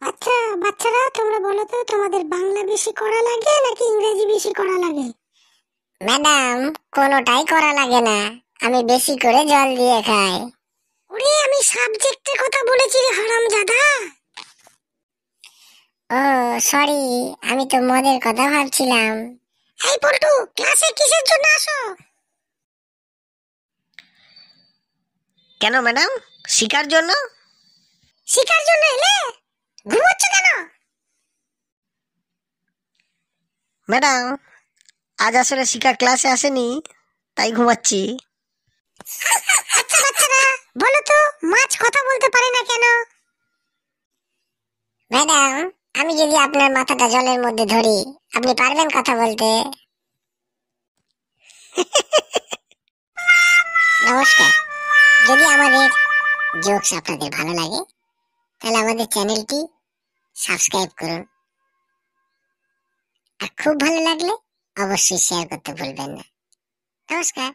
আচ্ছা বাচ্চারা, তোমরা বলো তো, তোমাদের বাংলা বেশি করা লাগে নাকি ইংরেজি বেশি করা লাগে? ম্যাডাম, কোনোটাই করা লাগে না। আমি বেশি করে জল দিয়ে খাই। ওরে, আমি সাবজেক্টের কথা বলেছি রে হারামজাদা। ও, সরি, আমি তো মদের কথা ভাবছিলাম। এই পল্টু, ক্লাসে কিসের জন্য আসো? কেন ম্যাডাম? শিকার জন্য। শিকার জন্য এলে? ঘুমোচ্ছ কেন? ম্যাডাম, আজ আসলে শিকার ক্লাসে আসেনি, তাই ঘুমাচ্ছি। আচ্ছা বাচ্চারা, বলো তো, মাছ কথা বলতে পারে না কেন? ম্যাডাম, আমি যদি আপনার মাথাটা জলের মধ্যে ধরি, আপনি পারবেন কথা বলতে? নমস্কার। যদি আমাদের জোকস আপনাদের ভালো লাগে, তাহলে আমাদের চ্যানেলটি সাবস্ক্রাইব করুন। আর খুব ভালো লাগলে অবশ্যই শেয়ার করতে ভুলবেন না। নমস্কার।